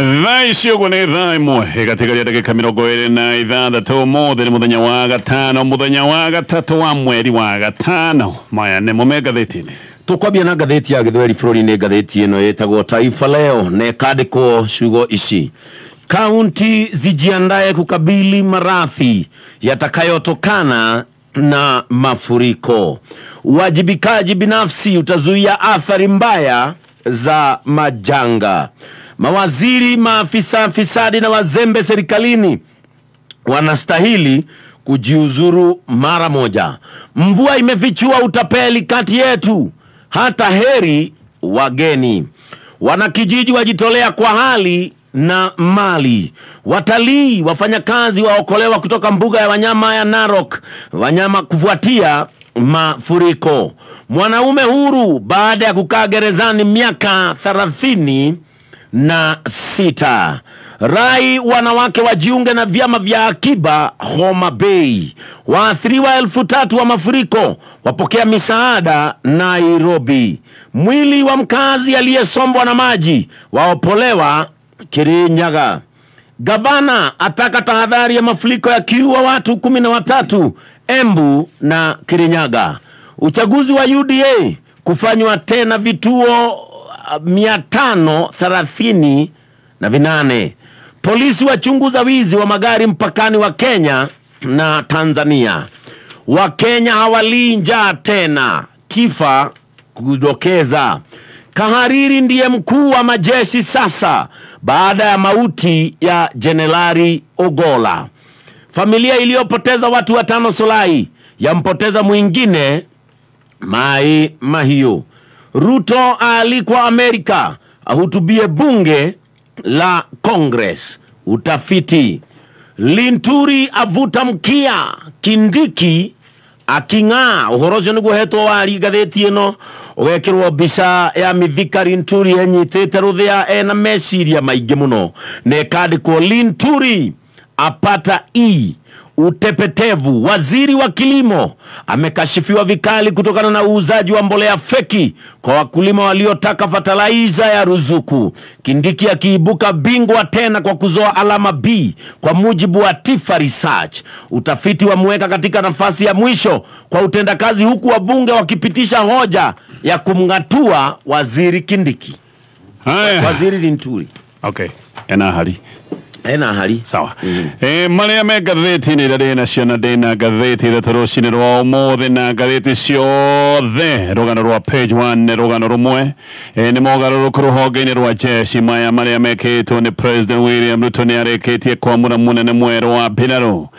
Vaisho kwenye dhaimo katika dakika mirongo ine na ithathatũ ũmũthĩ nĩ mũthenya wa gatano mũthenya wa gatatũ wa mweri wa gatano maya nĩ mo ngathĩti-inĩ tukwambia na ngathĩti ya Gĩthweri bũrũri-inĩ ngathĩti ĩno ĩtagwo Taifa Leo na ĩkandĩkwo ciugo ici: kaunti zijiandae kukabili maradhi yatakayotokana na mafuriko. Uwajibikaji binafsi utazuia athari mbaya za majanga. Mawaziri, maafisa fisadi na wazembe serikalini wanastahili kujiuzuru mara moja. Mvua imefichua utapeli kati yetu, hata heri wageni. Wanakijiji wajitolea kwa hali na mali. Watalii, wafanyakazi waokolewa kutoka mbuga ya wanyama ya Narok, wanyama kufuatia mafuriko. Mwanaume huru baada ya kukaa gerezani miaka 36. Rai wanawake wajiunge na vyama vya akiba Homa Bay. Waathiriwa 3,000 wa mafuriko wapokea misaada Nairobi. Mwili wa mkazi aliyesombwa na maji waopolewa Kirinyaga. Gavana ataka tahadhari ya mafuriko yakiua watu 13 Embu na Kirinyaga. Uchaguzi wa UDA kufanywa tena vituo 538. Polisi wachunguza wizi wa magari mpakani wa Kenya na Tanzania. Wakenya hawalii njaa tena, Tifa kudokeza. Kahariri ndiye mkuu wa majeshi sasa baada ya mauti ya Jenerali Ogola. Familia iliyopoteza watu 5 Solai yampoteza mwingine Mai Mahiu. Ruto alikwa Amerika ahutubie bunge la Congress. Utafiti. Linturi avuta mkia, Kindiki akinga. Uhorozo niguo hetwo wari gatheti ino ugekirwo mbica ya Mithika Linturi enyitete ruthia ena meciria maingi muno. Nekandikwo Linturi apata utepetevu. Waziri wa kilimo amekashifiwa vikali kutokana na uuzaji wa mbolea feki kwa wakulima waliotaka fertilizer ya ruzuku. Kindiki akiibuka bingwa tena kwa kuzoa alama B kwa mujibu wa Tifa Research. Utafiti wamweka katika nafasi ya mwisho kwa utendakazi, huku wabunge wakipitisha hoja ya kumngatua waziri Kindiki. Waziri Linturi. Okay, ena hari sawa. Maria me gatheti ni rade na ciana dena gatheti da toroshine ro mothe na gatheti ciothe rogano rwa page 1 ne rogano rumwe ni mogaro ruhoge ni rwa jeshi maya Maria meketwo ni President William Ruto ni areketie kwamura munene mwero wa Pinaro.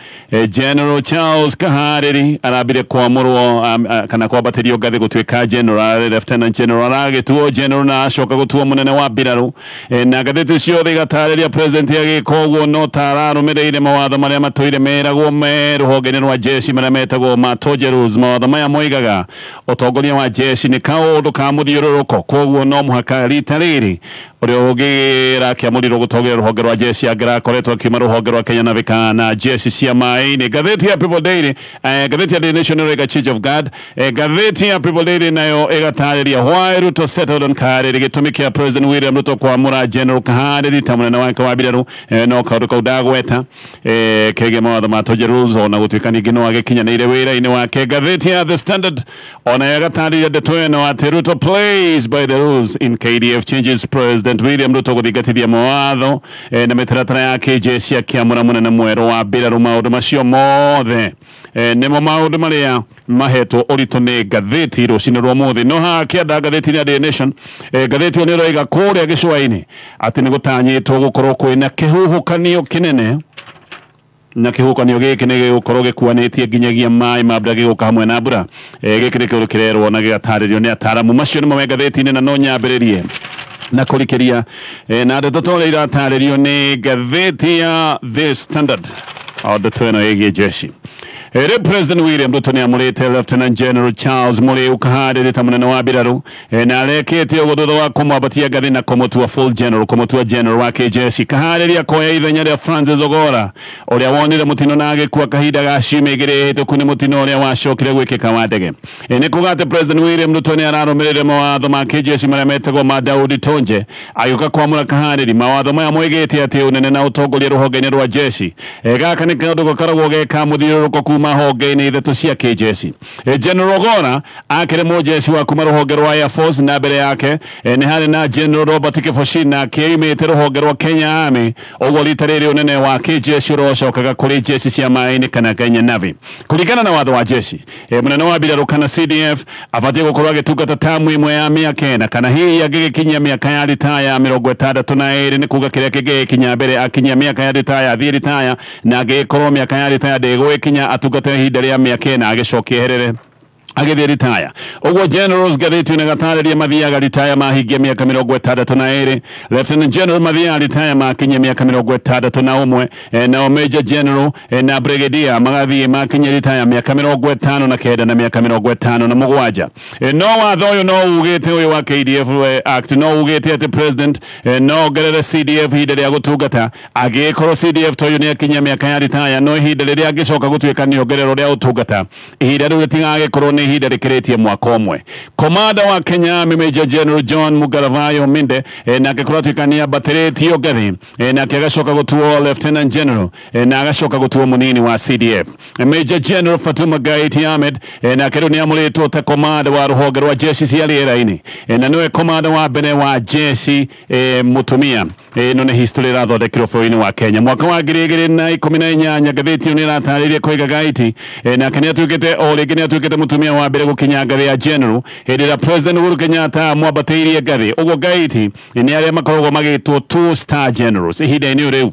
General Charles Kahariri arabire kwamurwo kana kwabatirio gathi gutwika General Lieutenant General agetuo General na ashoka gutuo munene wa Pinaro. Na gatheti ciothe gatareria President yage koguo no tararumireire mawatho maria matũire meragwo me rũhonge-inĩ rwa jeshi maria metagwo Matorjerules. Mawatho maya moigaga ũtongoria wa jeshi nĩ kaũndũ ka mũthiũrũrũko, koguo no mũhaka rita rĩrĩ ũrĩa ũngĩra kĩamũrirwo gũtongoria rũhonge rwa jeshi angĩrakoretwo akiuma rũhonge rwa Kenya na na jeshi cia maĩ-inĩ. Ngathĩti ya People Daily, ngathĩti ya The Nation ĩrauga Chief of Guard. Ngathĩti ya People Daily nayo ĩgatarĩria why Ruto settled on Kahariri, gĩtũmi kĩa President William Ruto kwamũra General Kahariri ta mũnene wake wa mbirarũ no kaũndũ kau ndagweta kege mawatho ma Torjerules ona gũtuĩka ningĩ no agĩkinyanĩire wĩra-inĩ wake. Ngathĩti ya The Standard ona yagatarĩria ndeto ĩno atĩ Ruto plays by the rules in KDF changes President William Ruto gũthingatithia mawatho na mĩtaratara ya kĩjeshi akĩamũra mũnene mwerũ wa mbirarũ. Maũndũ macio mothe nĩmo maũndũ marĩa mahetwo ũritũ nĩ ngathĩti rũcinĩ rwa ũmũthĩ. No haha kĩanda ngathĩti ya The Nation, ngathĩti ĩyo nĩĩroiga kũrĩa gĩcũa-inĩ atĩ nĩgũtanyĩtwo gũkorwo kwĩna kĩhuhũkanio kĩnene, na kĩhuhũkanio gĩkĩ nĩ gĩgũkorwo gĩkuanĩtie nginyagia maĩ ma mbura gĩgũka hamwe na mbura. Gĩkĩ nĩkĩo kĩrerwo na gĩgatarĩrio nĩ ataramu. Macio nĩmo me ngathĩti-inĩ na no nyambĩrĩrie na kũrikĩria na ndeto tũrĩa iratarĩrio nĩ ngathĩti ya The Standard o ndeto ĩno ĩgiĩ jeshi. President William Ruto ni amulete Lieutenant General Charles Mule ukahade tamunene wa biraru na lekete ogodo wa kumwabatia gathi na komotua full general komotua general wa KJC kahade ya koya ithenya ya Francis Ogora oria wonire mutino nage kwa kahida gashimegere to kuni mutino oria washokire gwikika wadege ne kugate President William Ruto ni araromerere mawatho ma KJC marametego ma Daudi Tonje ayuka kwamura kahade mawatho maya mwegete ati unene na utongoria ruhogene rwa jeshi gaka ni kandu gokaragwo geka muthiruruko kuma honge-ini ithatũ cia KJC General Ogora akire mojesi wa kuma ruhonge rwa Air Force na mbere yake ni hari na General Robert Kifoshi na kiimite ruhonge rwa Kenya Army ogwo ritariri unene wa KJC rocokaga kuri jeshi cia maini kana Kenya Navy kuringana na watho wa jeshi munene wa mbirarũ kana CDF abatie gukorwo agitungata tamu imwe ya miaka ĩna kana hihi angigikinyia miaka ya ritaya 62 ni kuga kiria kingikinya mbere akinyia miaka ya ritaya thie ritaya na angikorwo miaka ya ritaya ndegũkinya atungata ihinda rĩa miaka ĩna agicokia herere agithie ritaya ogwo generals gatheti na gatariria mathiaga ritaya mahingia miaka 62 Lieutenant General mathia ritaya makinyia miaka 61 na Major General na Brigadier magathie makinyia ritaya miaka 59 na kenda na miaka 57 no watho uyu no ugite uyu wa KDF act no ugite ati president no gerere CDF hinda ria gutungata agikorwo CDF toyo ni akinyia miaka ya ritaya no hinda riria agicoka gutuika ni ongerero ria utungata hinda riu tigagikorwo ni hinda rikiretie mwaka omwe Commander wa Kenya Major General John Mugaravayo Minde na agikorwo tuikania bateretio gathi na agacoka gutuo Lieutenant General na agacoka gutuo munini wa CDF Major General Fatuma Gaiti Ahmed na akero ni amuletwo ta Commander wa ruhonge rwa jeshi cia riera-ini na niwe Commander wa mbere wa jeshi mutumia no ni history rathondekirwo bũrũri-inĩ wa Kenya mwaka wa 2018 gatheti ni rataririe koiga Gaiti na kenya tuikite o rĩngĩ ni atuikite mutumia wa mbere gukinya ngathĩ ya general hĩndĩ ĩrĩa President Uhuru Kenyatta mwambatĩirie ngathĩ ũguo Gaiti ni arĩa makoragwo magĩtwo 2-star generals ihinda-inĩ rĩu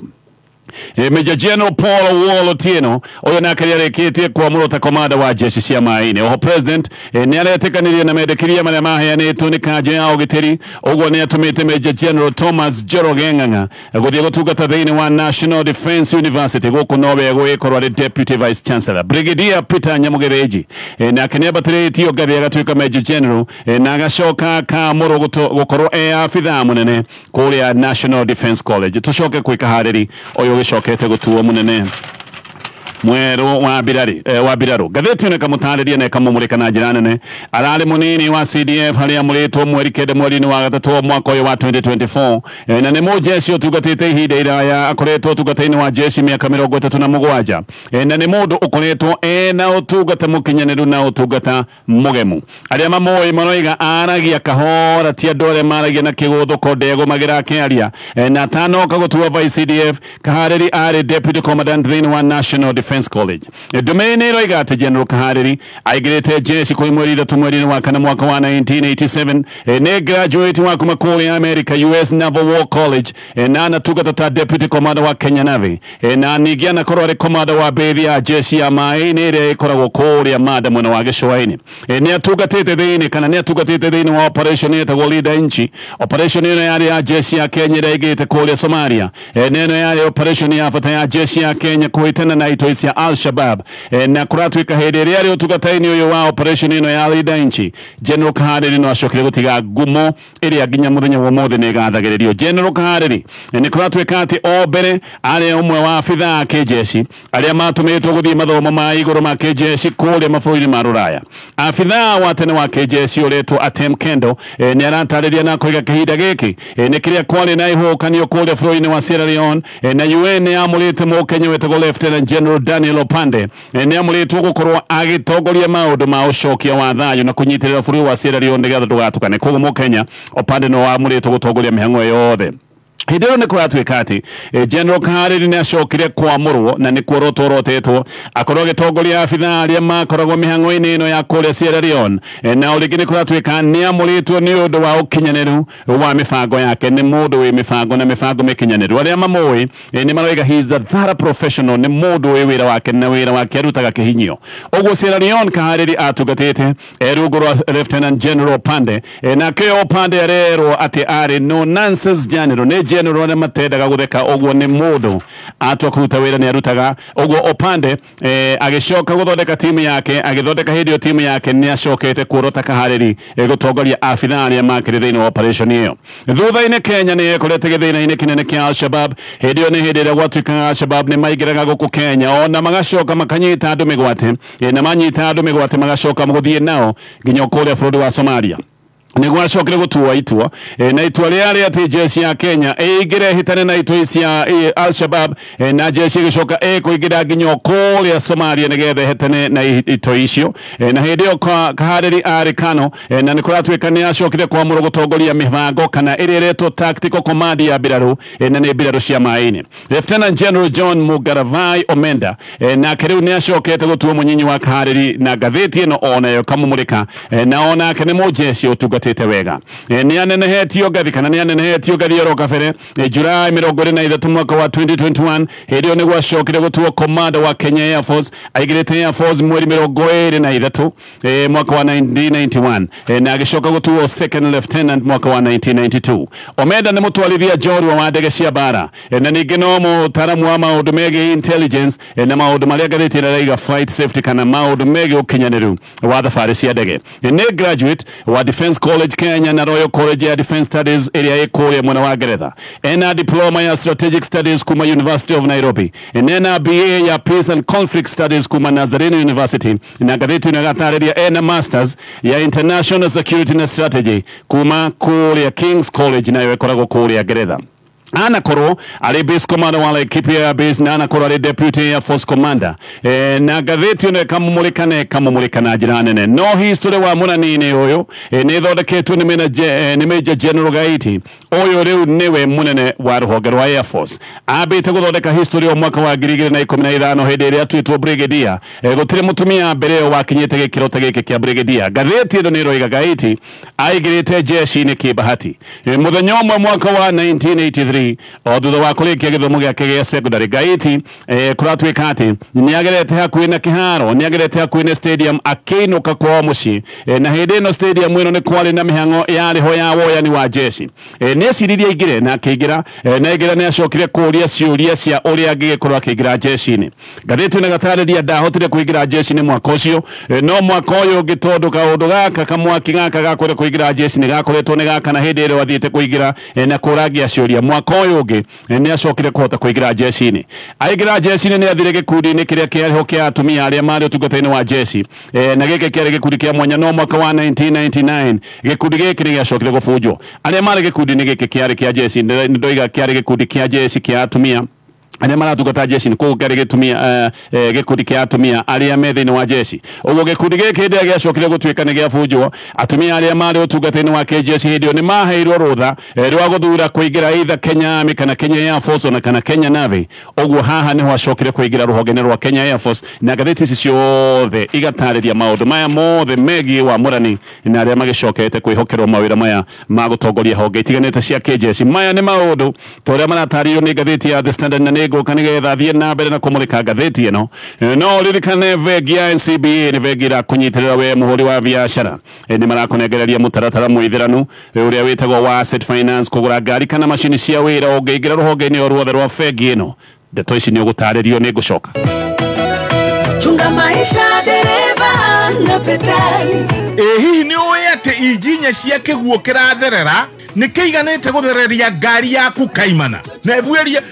Major General Paul Owuor Otieno oyo nake yareketie kwamũrwo ta Commander wa jeshi cia maĩ-inĩ oho President ni aretikanirie na mendekiria maria maheanĩtwo ni kanjũ ya ũgitĩri ũguo ni atumĩte Major General Thomas Njoroge Ng'ang'a gũthiĩ gũtungata thĩinĩ wa National Defence University gũkũ Norway gũgĩkorwo arĩ Deputy Vice Chancellor Brigadier Peter Nyamũgĩthĩnji nake nĩ ambatĩrĩtio ngathĩ agatuĩka Major General na agacoka kamũrwo gũkorwo abithaa mũnene kũrĩa National Defence College tũcoke kwĩ kaharĩri oyo gicokete gutuo munene mweru wa biraro gatheti ne kamutariria ne kamumurika na njira nene arari munini wa CDF haria muritwo mweri kende mweri-ini wa gatatu mwaka uyu wa 2024 na ni mujeci utungatite ihinda iraya akoretwo utungata-ini wa jeshi miaka 37 na ni mundu ukoretwo na utungata mukinyaniru na utungata mugemu aria mamoi maroiga aragia kahora ti andu aria maragia na kiguthuko ndego magira akiaria na tanoka gutua Vice CDF kahariri ari Deputy Commandant thĩinĩ wa National Defence College domain ĩro igate General Kahariri aigirite jeshi kwa mweri 3 mweri wa kana mwaka wa 1987 ne graduate wa kuma kule America US Naval War College na anatungata ta Deputy Commander wa Kenya Navy na nigia na korore Commander wa bethi ya jeshi ya maĩ-inĩ ĩrĩa ĩkoragwo kũrĩa mada mwena wa gĩcũa-inĩ ni atungatĩte thĩinĩ kana ni atungatĩte thĩinĩ wa operation ĩtagwo Linda Nchi operation ĩno yarĩ ya jeshi ya Kenya ĩrĩa ĩgĩte kũrĩa Somalia neno yarĩ operation ya bata ya jeshi ya Kenya kuhitana na ito ya Al-Shabaab na kuratuika hĩndĩ ĩrĩa arĩ ũtungata-inĩ ũyũ wa operation ĩno ya Linda Nchi General Kahariri no acokire gũtiga ngumo ĩrĩa nginya mũthenya wa ũmũthĩ nĩ ĩgathagĩrĩrio General Kahariri nĩ kuratuika atĩ o mbere arĩ ũmwe wa abithaa a kĩjeshi arĩa matũmĩtwo gũthiĩ mathomo ma igũrũ ma kĩjeshi kũrĩa mabũrũri ma Rũraya abithaa wa tene wa kĩjeshi ũretwo Atem Kendo nĩ aratarĩria na kũiga kĩhinda gĩkĩ nĩ kĩrĩa kwarĩ na ihokanio kũrĩa bũrũri-inĩ wa Sierra Leone na UN nĩ yamũrĩte mũkenya wetagwo Lieutenant General Daniel Opande ni amuritwo gukorwo agitongoria maundu ma ucokia wa thayu na kunyitirira bũrũri wa Sierra Leone nĩgetha ndũgatukane koguo mũkenya Opande no amuritwo gutongoria mĩhang'o yothe hĩndĩ ĩyo nĩ kũratuĩka atĩ General Kahariri nĩ acokire kwamũrwo na nĩ kuorotetwo akorwo agĩtongoria abithaa arĩa makoragwo mĩhang'o-inĩ ĩno ya kũrĩa Sierra Leone na ũrĩngĩ nĩ kũratuĩka nĩ amũrĩtwo nĩ ũndũ wa ũkinyanĩru wa mĩbango yake nĩ mũndũ wĩ mĩbango na mĩbango mĩkinyanĩru arĩa mamũĩ nĩ maroiga he is a thorough professional nĩ mũndũ wĩ wĩra wake na wĩra wake arutaga kĩhinyio ũguo Sierra Leone Kahariri atungatĩte rungu rwa Lieutenant General Opande nake Opande arerwo atĩ arĩ no nonsense general nĩ General matendaga gutheka ogwo ni mundu atwa kuruta wira ni arutaga ogwo Opande agicoka guthondeka timu yake agithondeka hidio timu yake ni acokete kurota kahariri gutongoria afithani ya makiri thini operation iyo thutha-ini Kenya ni ekorete githina-ini kinene kia Al-Shabaab hidio ni hindira gwatuika Al-Shabaab ni maigiraga guku Kenya ona magacoka makanyita andu migwate na manyita andu migwate magacoka muguthie nao nginya kuria bururi wa Somalia niguo acokire gutua itua na itua riari ati jeshi ya Kenya igire hitane na itua cia Al-Shabaab na jeshi gicoka kuigira nginya kuria Somalia nigethe hitane na itua icio na hindio kahariri ari Kano na nikuratwika ni acokire kwamura gutongoria mibango kana iriretwo tactical command ya biraru na ni biraru cia maini Lieutenant General John Mugaravai Omenda na kiriu ni acokete gutua munyinyi wa kahariri na gatheti no ona yo kamumulika na ona kene mujeshi utugate wega ni anenehetio gathi kana ni anenehetio gathi ro kabere Julai 23 mwaka wa 2021 hidio ni gwacokire gutua commander wa Kenya Air Force aigirete Air Force mweri 23 mwaka wa 1991 na agicoka gutua second lieutenant mwaka wa 1992 Omenda ni mutwarithia njorua wa ndege cia bara na ningi no mutaramu wa maundu megi intelligence na maundu maria gatheti raiga flight safety kana maundu megi ukinyaniru wa thabari cia ndege ni graduate wa Defense College Kenya na Royal College ya Defense Studies area ikuria mwana wa Ngeretha ena diploma ya Strategic Studies kuma University of Nairobi ena BA ya Peace and Conflict Studies kuma Nazarene University na gatheti na gatariria ena Masters ya International Security and Strategy kuma kuria King's College na ikoragwo kuria Ngeretha Anakoro ali base commander wa Laikipia ya base na Anakoro ali deputy Air Force commander na gatheti ne kamumulikana na jiranene no history wa munanini oyo ne thondeketwo ni Major General Gaiti oyo riu niwe munene wa ruhonge rwa Air Force abite guthondeka history o mwaka wa 2015 hindi ria twitwo brigadier gutire mutumia mbere wa kinyite gikiro ta giki kia brigadier gatheti ndo ni roiga Gaiti aigirite jeshi ni kibahati muthenya umwe mwaka wa 1983 thutha wa kurikia githomo giake gia secondary Gaiti kuratwika ati ni agerete hakuhi na kiharo ni agerete hakuhi na stadium akiinuka kwa muci na hindi no stadium ino ni kwari na mihango yari ho ya woyani wa jeshi ni ciriria igire na akigira na igira ni acokire kuria ciuria cia uria angigikorwo akigira jeshi ni Gatheti na gatariria ndahotire kuigira jeshi ni mwaka ucio no mwaka uyu gitondu kaundu gaka kamwaki gaka gakwire kuigira jeshi ni gakoretwo ni gaka na hindi ire wathiite kuigira na kurangia ciuria koyoge ni acokire kuhota kuigira jeshi-ini aigira jeshi-ini ni athire gikundi-ini kiria kiariho kia atumia aria mari utungata-ini wa jeshi na gike kiari gikundi kia mwanya no mwaka wa 1999 gikundi giki ni giacokire gubunjwo aria mari gikundi-ini giki kiari kia jeshi ndoiga kiari gikundi kia jeshi kia atumia ane maratungata jeshi ni kugari gitumia gikundi kia atumia aria methini wa jeshi ugo gikundi giki ndia giacokire gutwika ni giabunjwo atumia aria mari utungata-ini wa jeshi hindio ni maheirwo rutha rwa guthura kuigira either Kenya Army kana Kenya Air Force na kana Kenya Navy ugo haha ni acokire kuigira ruhonge rwa Kenya Air Force na gatheti ciothe igatariria maundu maya mothe megi wa murani na aria magicokete kwihokerwo mawira maya magutongoria honge itiganite cia jeshi maya ni maundu toria marataririo ni gatheti ya The Standard na kanigetha thie na mbere na kumulika gatheti ino no ririkane vegi ya NCBA ni vegi ra kunyitirira we muhuri wa biashara ni marakunegereria mutaratara mwithiranu uria witagwo wa asset finance kugura ngari kana machine cia wira ungiingira ruhonge-ini o ruothe rwa vegi ino ndeto ici ni ugutaririo ni ngucoka chunga maisha dereva na petals hihi ni uyete ijinya cia kiguo kiratherera ni kiiganite guthereria ngari yaku kaimana na ebueria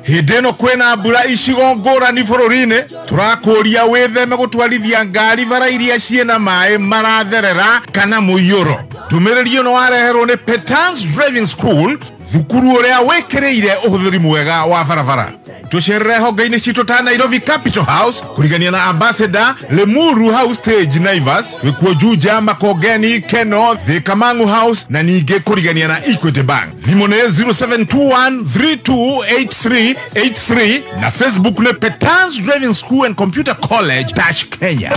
hideno kwena mbura icigo ngurani bururi-ini turakuria witheme gutwarithia ngari bara iria ciena mai maratherera kana muiyuro tumiririo no wareherwo ni Petans Driving School thukuru uria wekireire uhuthiri mwega wa barabara tucerere honge-ini citu ta Nairobi Capital House kurigania na Ambassador Lemuru House Stage Naivas wikuo Juja Makongeni Keno Thikamangu House na ninge kurigania na Equity Bank thimu ni 0721328383 na Facebook ni Petans Driving School and Computer College Kenya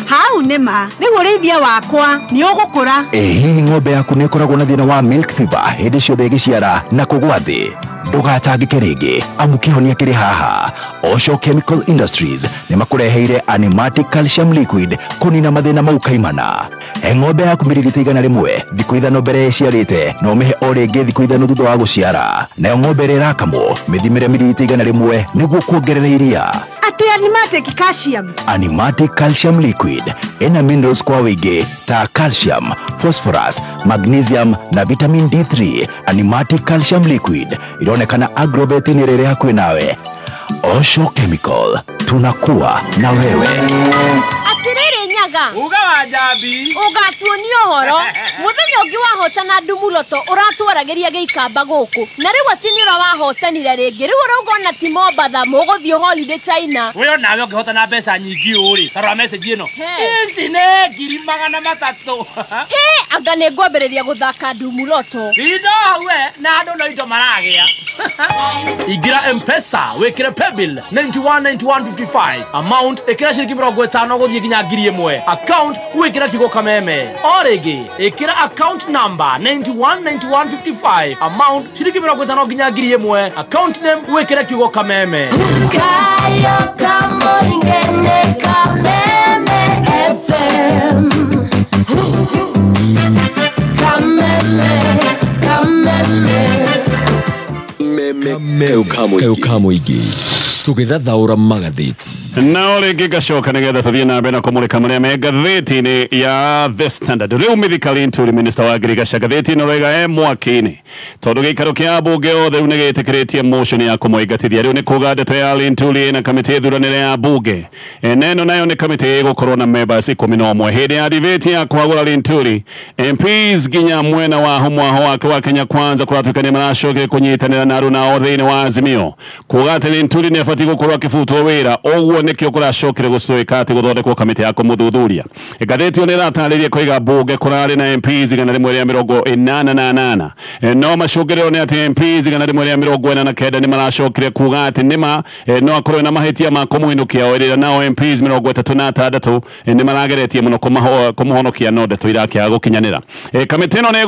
hau nema ni urithia wakwa ni ugukura hihi ng'ombe yaku ni ikoragwo na thina wa milk fever hindi ciothe igiciara na kugwa thi ndugatangike ringi amukihonia kiri haha. Osho Chemical Industries ni makureheire Animatic Calcium Liquid kunina mathina mau kaimana. Ng'ombe yaku mililita 100 thiku ithano mbere ciarite no mihe o ringi thiku ithano thutha wa guciara. Na ng'ombe irakamwo mithimire mililita 100 niguo kuongerera iria. Ati Animatic Calcium. Animatic Calcium Liquid ina minerals kwa wingi ta calcium, phosphorus, magnesium na vitamin D3. Animatic Calcium Liquid ironekana Agrovet ni rere hakuhi nawe. Osho Chemical, tunakuwa na wewe. Atiriri nyaga uga wa Jambi ugatuonia horo muthenya ungi wahotana Ndumuloto uratwarageria giikamba guku na riu atinira wahotanire ringi riu urauga ti Mombatha muguthio holiday China uyo nawe ukihotana mbeca nyingi uri tarwa message ino ici ne 300,000 anga ni ngwambiriria guthaka Ndumuloto indo we na andu no indo maragia igira M-Pesa wekire paybill 919155 amount ikira shilingi 50 guthie ginya 1,000 account wekira kigo kameme origi ikira account number 919155 amount shilingi 50 ginya 1,000 account name wekira kigo kameme kayo kamo ingene kameme FM Kamo igi tugithathaura magatheti na rĩngĩ gacoka nĩgetha tũthiĩ na mbere na kũmũrĩka marĩa me ngathĩti-inĩ ya The Standard. Rĩu Mithika Linturi minister wa Ngirigaca ngathĩti-inĩ rwega mwaki-inĩ tondũ gĩikaro kĩa mbunge othe rĩu nĩgĩtĩkĩrĩtie motion ya kũmũingatithia. Rĩu nĩ kuga ndeto ya Linturi na kamĩtĩ thuranĩre ya mbunge neno nayo nĩ kamĩtĩ ĩgũkorwo na members 11 hĩndĩ ya debate ya kwagũra Linturi. MPs nginya mwena wa mwaho wake wa Kenya Kwanza kũratuĩka nĩ maracokire kũnyitanĩra na Aruna othe-inĩ wa Azimio kuga atĩ Linturi nĩ abatiĩ gũkorwo akĩbutwo wĩra. Ũguo nĩkĩo kũracokire gũtuĩka atĩ gũthondekwo kamĩtĩ ya kũmũthuthuria. Ngathĩti ĩyo nĩ ĩratarĩria kũiga mbunge kũrarĩ na MPs 188 no macũngĩrĩro nĩ atĩ MPs 149 nĩ maracokire kuga atĩ nĩma no akorwo na mahĩtia ma kũmũinũkia o rĩrĩa nao MPs 36 nĩ marageretie mũno kũmũhonokia no ndeto irakĩaga gũkinyanĩra. Kamĩtĩ ĩno nĩ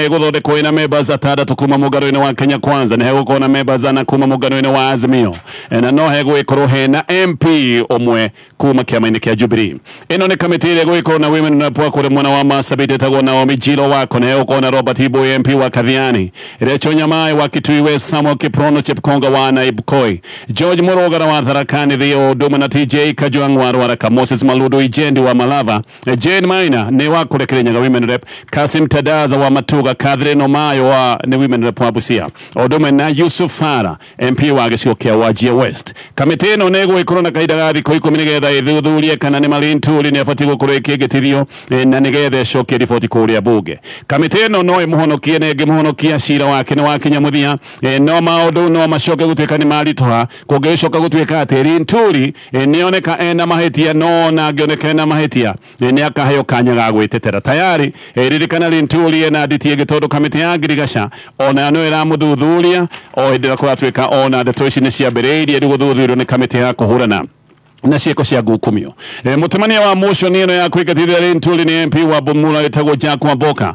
ĩgũthondekwo ĩna members 6 kuma mũngano-inĩ wa Kenya Kwanza, nĩ hegũkorwo na members 4 kuma mũngano-inĩ wa Azimio na no hegũgĩkorwo hena MP omwe kuma kĩama-inĩ kĩa Jubilee. Ĩno nĩ kamĩtĩ ĩrĩa ĩgũgĩkorwo na women rep wa kũrĩ mwena wa Marsabit ĩtagwo Naomi Njiro wako, na hegũkorwo na Robert Iboi MP wa Kathiani, Rachel Nyamai wa Kitui West, Samuel Kiprono Chepkonga wa Naibkoi, George Morogara wa Tharaka Nithi, Oduma na TJ Kajwang wa Ruaraka, Moses Maludo Ijendi wa Malava, Jane Maina nĩ wa kũrĩ Kirinyaga women rep, Kasim Tadaza wa Matuga, Catherine Omayo wa nĩ women rep wa Busia, Oduma na Yusuf Farah MP wa gĩcigo kĩa Wajir West. Kamĩtĩ ĩno nĩ ĩgũgĩkorwo na kahinda ga thikũ 10 nĩgetha ĩthuthurie kana nĩ Linturi nĩ abatiĩ gũkorwo ĩkĩngĩtithio na nĩgetha ĩcokie riboti kũrĩa mbunge. Kamĩtĩ ĩno no ĩmũhonokie na ĩngĩmũhonokia cira wake nĩ wakinya mũthia, no maũndũ no macoke gũtuĩka nĩ maritũha kũngĩcoka gũtuĩka atĩ Linturi nĩoneka ena mahĩtia no na angĩoneka ena mahĩtia nĩ akaheo kanya ga gwĩtetera. Tayari ririkana Linturi ena nditi ĩngĩ kamĩtĩ ya Ngirigaca ona no ĩramũthuthuria o hĩndĩ ĩrĩa kũratuĩka ona ndeto ici nĩ ciambĩrĩirie rĩu gũthuthurio nĩ kamĩtĩ ya kũhũrana na ciĩko cia ngukumio. Mũtumania wa motion ĩno ya kũingatithia Linturi nĩ MP wa Bumula ĩtagwo Jack Wamboka,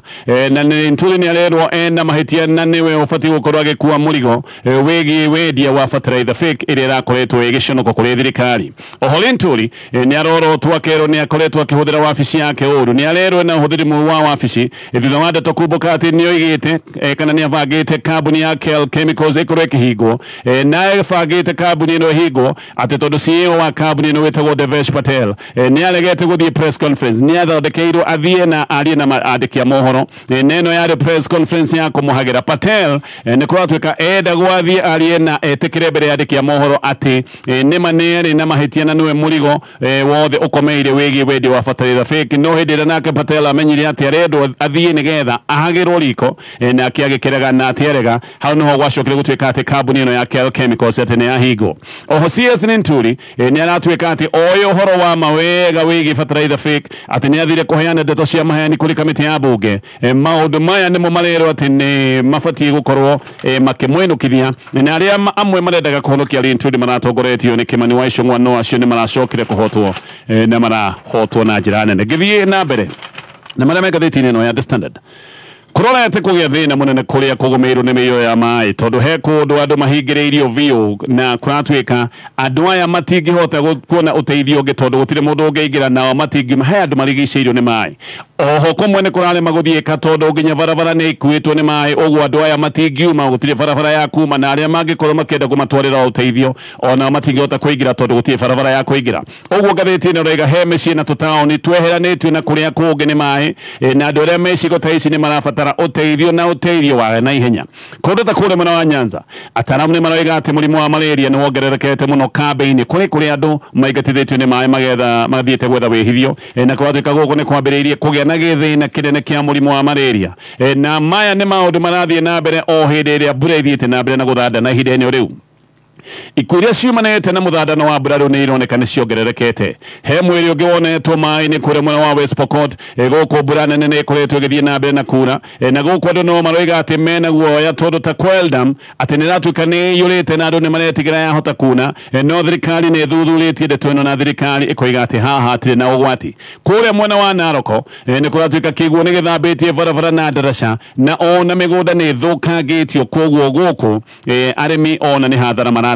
na Linturi nĩ arerwo ena mahĩtia na nĩwe ũbatiĩ gũkorwo agĩkua mũrigo wĩgiĩ wendia wa bataraitha fake ĩrĩa ĩrakoretwo ĩgĩconoko kũrĩ thirikari. Oho Linturi nĩ arorotwo akerwo nĩ akoretwo akĩhũthĩra wabici yake ũru. Nĩ arerwo na ũhũthĩri mũru wa wabici thutha wa ndeto kumbũka atĩ nĩ oigĩte kana nĩ abangĩte kambuni ya Kel Chemicals ĩkorwo ĩkĩhingwo, na abangĩte kambuni ĩno ĩhingwo atĩ tondũ CEO wa kambuni ĩno wĩtagwo Devesh Patel nĩ aregete gũthiĩ press conference. Nĩ athondekeirwo athiĩ na arie na andĩki a mohoro, neno yarĩ press conference ya kũmũhagĩra. Patel nĩ kũratuĩka endagwo athiĩ arie na etĩkĩre mbere ya andĩki a mohoro atĩ nĩma nĩ arĩ na mahĩtia na nĩwe mũrigo wothe ũkomeire wĩgiĩ wendia wa bataraitha fake. No hĩndĩ ĩrĩa nake Patel amenyire atĩ arendwo athiĩ nĩgetha ahagĩrwo riko nake agĩkĩrega na atĩarega, hau nĩho gwacokire gũtuĩka atĩ kambuni ĩno ya Kel Chemicals atĩ nĩ yahingwo. Oho CS Linturi nĩ aratuĩka atĩ oyo ũhoro wa mawega wĩgiĩ bataraitha fake atĩ nĩ athire kũheana ndeto cia maheani kũrĩ kamĩtĩ ya mbunge. Maũndũ maya nĩmo marerwo atĩ nĩ mabatiĩ gũkorwo makĩmwĩnũkithia, na arĩa amwe marendaga kũhonokia Linturi maratongoretio nĩ Kimani wa Icũng'wa, no acio nĩ maracokire kũhotwo na marahotwo na njĩra nene. Ngĩthiĩ na mbere na marĩa me ngathĩti-inĩ ĩno ya The Standard, kurorete kugia thina munene kuria kugumirwo ni miyo ya mai tondu he kundu andu mahingiriirio biu na kuratwika andu aya matingihota kuona uteithio ungi tondu gutire mundu ungiingira nao matingi he andu marigiceirio ni mai oho kumwe ni kurare maguthiika tondu nginya barabara ni ikuitwo ni mai uguo andu aya matingiuma gutire barabara ya kuma na aria mangikorwo makienda kumatwarira uteithio ona matingihota kuingira tondu gutire barabara ya kuingira uguo ngathiti ni roiga he micii na tutaoni tweheranitwe na kuria kungi ni mai na andu aria mecigo ta ici ni marabatara uteithio na uteithio wa na ihenya kundu ta kure mwena wa Nyanza ataramu ni maroiga ati murimu wa malaria ni wongererekete muno kambe-ini kuri andu maigatithitio ni mai magetha mathiete gwetha wihithio na kwatuika guku ni kwambiriirie kugia na githina kinene kia murimu wa malaria na maya ni maundu marathie na mbere o hindi iria mbura ithiete na mbere na guthanda na ihinda-ini riu ikuria ciumanite na muthandano wa mbura riu ni ironeka ni ciongererekete he mwiri ungi wonetwo mai-ini kuria mwena wa West Pokot guku mbura nene ni ikoretwo igithie na mbere na kura na guku andu no maroiga ati mena guoya tondu ta Queldam ati ni ratuika ni iyurite na andu ni maretigira yahota kuna no thirikari ni thuthuritie ndeto ino na thirikari ikoiga ati haha atire na ugwati kuria mwena wa Naroko ni kuratuika kiguo ni githambitie barabara na ndaraca na ona migunda ni thukangitio koguo guku arimi ona ni hathara maratara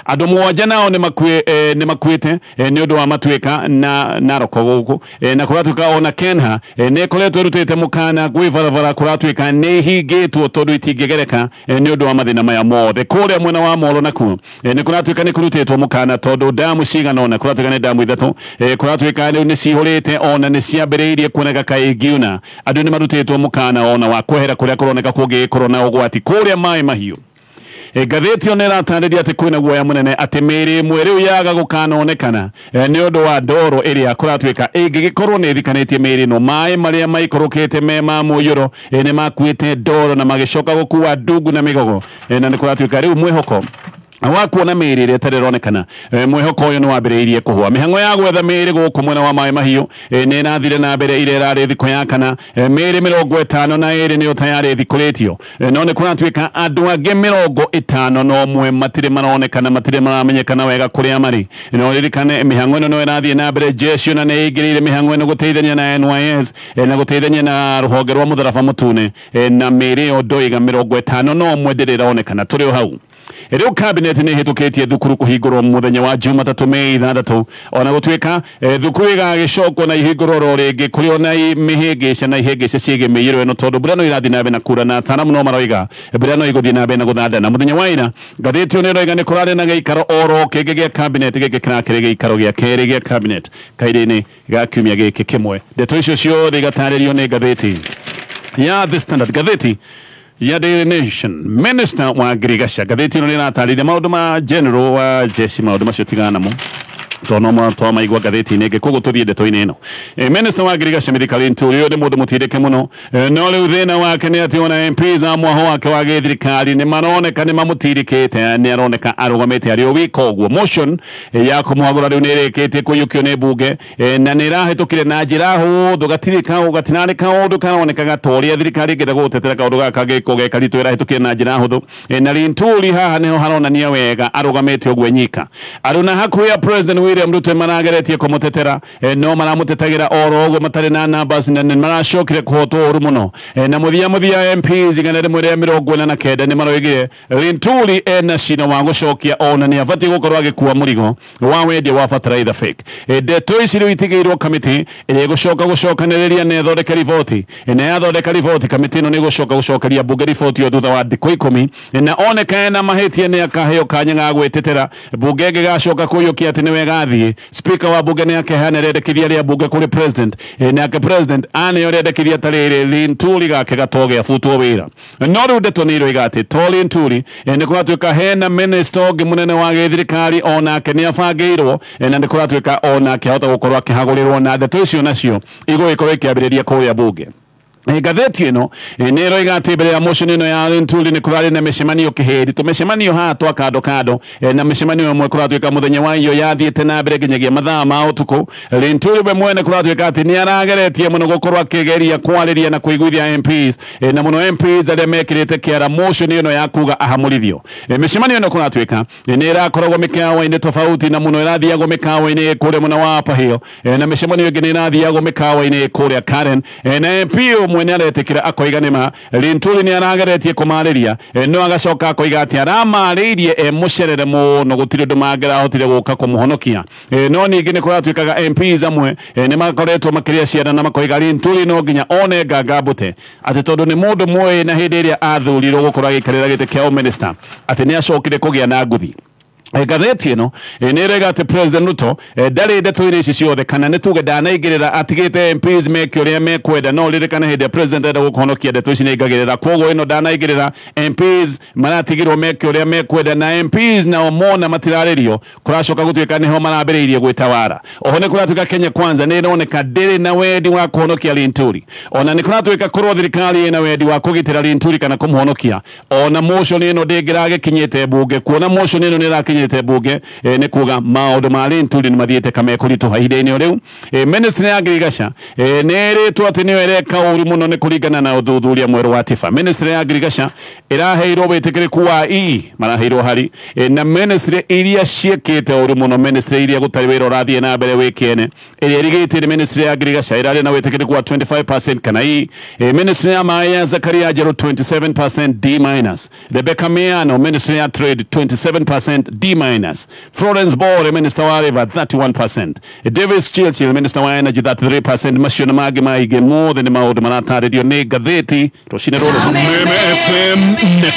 andu mwanja nao ni makuite ni undu wa matwika na Naroko guku na kuratuika ona Kenha ni koretwo rutite mukana gwi barabara kuratuika ni hingitwo tondu itingigereka ni undu wa mathina maya mothe kuria mwena wa Molo naku ni kuratuika ni kurutitwo mukana tondu damu cigana ona kuratuika ni damu ithatu kuratuika riu ni cihurite ona ni ciambiriirie kuoneka kaingiuna andu ni marutitwo mukana ona wa kwehera kuria kuroneka kungi korona ugwati kuria mai mahiu ngathiti ona iratarĩria ati kwina guoya munene ati mĩĩrĩ ĩmwe rĩu yaga gũkanonekana ni undu wa ndoro iria kuratuika ĩngĩgĩkorwo nĩ ĩthikanitie mĩĩrĩ ĩno maĩ marĩa maikũrũkĩte me ma mũiyũro nĩ makuĩte ndoro na magĩcoka gũkua ndungu na mĩgogo na nĩ kuratuika rĩu mwĩhoko wa kuona mĩĩrĩ ĩrĩa ĩtarĩ ĩronekana mwĩhoko ũyũ nĩ wambĩrĩirie kũhũa mĩhang'o ya gwetha mĩĩrĩ gũkũ mwena wa maĩ mahiũ nĩ ĩrathire na mbere ĩrĩa ĩrarĩ thikũ ya kana mĩĩrĩ 52 nĩyo tayarĩ thikũrĩtio no nĩ kũratuĩka andũ angĩ 51 matirĩ maronekana matirĩ maramenyekana wega kũrĩa marĩ no ririkane mĩhang'o ĩno no ĩrathiĩ na mbere jeshi ona nĩ ĩingĩrĩire mĩhang'o ĩno gũteithania na NYS na gũteithania na rũhonge rwa mũtharaba mũtune na mĩĩrĩ ĩyo ndoiga 51 ndĩrĩ ĩronekana tũrĩ o hau riu cabinet ni hitukitie thukuru kuhingurwo muthenya wa Jumatatu Mei 6 ona gutuika thukuru igagicokwo na ihingurwo ro ringi kuri ona mihingica na ihingica ciige miiro eno tondu mbura no irathi na na kura na ataramu no maroiga mbura no iguthi na na guthandana muthenya wa ira ngathĩti ni roiga ni kurari na gĩikaro oro kĩngĩ gĩa cabinet gĩkĩ kĩrakĩrĩ gĩikaro gĩa kerĩ gĩa cabinet kairĩ-inĩ ga kiumia gĩkĩ kĩmwe ndeto icio ciothe igatarĩrio nĩ ngathĩti ya The Standard ngathĩti ya Daily Nation Minister wa Girigasha gathĩti ĩno nĩ ĩratarĩria maũndũ ma general wa jeshi maũndũ macio tigana mo tono to maigwa gathĩti-inĩ ĩngĩ koguo tũthiĩ ndeto-inĩ ĩno Minister wa Girigasha Mithika Linturi ũyũ nĩ mũndũ mũtindĩke mũno no rĩu thĩna wake nĩ atĩ ona MPs a mwaho wake wa gĩthirikari nĩ maroneka nĩ mamũtirikĩte nĩ aroneka arũgamĩte arĩ o wika ũguo motion ya kũmũhagũra rĩu nĩ ĩrĩkĩtie kũiyũkio nĩ mbunge na nĩ ĩrahĩtũkire na njĩra hũthũ gatinarĩ kaũndũ karonekaga ta ũrĩa thirikari ĩngĩenda gũgũtetera kaũndũ gaka gĩko gekaritũ ĩrahĩtũkire na njĩra hũthũ na Linturi haha nĩho haronania wega arũgamĩte ũguo nyika aruna hakuhĩ ya President William Ruto marageretie kumutetera no maramutetagira oro uguo matari na numbers na maracokire kuhotwo uru muno na muthia MPs igana rimwe ria 49 ni maroigire Linturi ena cina wa gucokia ona ni abati gukorwo agikua murigo wa wendia wa fertilizer fake ndeto ici riu itigirwo committee iri gucokaniriria na ithondeka riboti na yathondeka riboti committee ino ni gucokeria bunge riboti yo thutha wa thikũ 10 na oneka na mahitie ni akaheo kanya ga gwetetera bunge ĩngĩgacoka kũiyũkia atĩ nĩ wega thiĩ speaker wa bunge nĩ akehana rendekithia rĩa bunge kũrĩ president nake president aneo rendekithia tarĩrĩ Linturi gake gatoge abutwo wĩra no rĩu ndeto nĩ iroiga atĩ to Linturi nĩ kũratuĩka hena minister ũngĩ mũnene wa gĩthirikari onake nĩ abangĩirwo na nĩ kũratuĩka onake ahota gũkorwo akĩhagũrĩrwo na ndeto icio nacio igũgĩkorwo ikĩambĩrĩria kũrĩa bunge gatheti ĩno nĩ ĩroiga atĩ mbere ya motion ĩno ya Linturi nĩ kũrarĩ na mĩcemanio kĩhĩri tũmĩcemanio haha twa kando na mĩcemanio ĩmwe kũratuĩka mũthenya wa iyo yathiĩte na mbere nginyagia mathaa ma ũtukũ Linturi we mwene kũratuĩka atĩ nĩ arageretie mũno gũkorwo akĩgeria kwarĩria na kũiguithia MPs na mũno MPs arĩa mekĩrĩte kĩara motion ĩno ya kuga ahamũrithio mĩcemanio ĩno kũratuĩka nĩ ĩrakoragwo mĩkawa-inĩ tofauti na mũno ĩrathiagwo mĩkawa-inĩ kũrĩa mwena wa Upper Hill na mĩcemanio ĩngĩ nĩ ĩrathiagwo mĩkawa-inĩ kũrĩa Karen na MP mwene aretekira akoiga nima Linturi ni arageretie kumariria no agacoka akoiga ati aramaririe mucerere muno gutire ndumagera hotire guka kumuhonokia no ningi ni kuratwikaga MPs amwe ni makoretwo makiria ciana na makoiga Linturi no nginya one ngangambute ati tondu ni mundu mwe na hindi iria athurirwo gukora gikarira gite kia minister ati ni acokire kugia na nguthi gatheti ino nirega ati President Ruto ndari ndeto iri ici ciothe kana nituge ndanaigirira atigite MPs meke uria mekwenda no ririkana hindi president enda gukonokia ndeto ici ningagirira koguo ino ndanaigirira MPs maratigirwo meke uria mekwenda na MPs na omona matiraririo kuracoka gutwika niho marambiriirie gwitawara oho ni kuratuika Kenya Kwanza ni ironeka ndiri na wendi wa kuhonokia Linturi ona ni kuratuika kurwo thirikari ina wendi wa kugitira Linturi kana kumuhonokia ona motion ino ndingirage kinyite bunge kuona motion ino nirakinyite bunge ne kuga maundu ma Linturi ni mathiete kamekuritu haide-ini riu ministry ya agriculture neritwo ati ni wereka uri muno ni kuringana na uthuthuria mweru wa tifa ministry ya agriculture iraheirwo witikiriku wa maraheirwo hari na ministry iria ciekite uri muno ministry iria gutari wira urathie na mbere wikiene iria irigitire ministry ya agriculture irari na witikiriku wa 25% kana ministry ya Maya Zakaria Jero 27% D-, Rebecca Miano ministry ya trade 27% D-, Florence Bore minister wa River 31%, Davis Chilchil minister wa energy 33%, Mashona Magi maige more than the maundu marataririo ni gatheti Rocine Rolo FM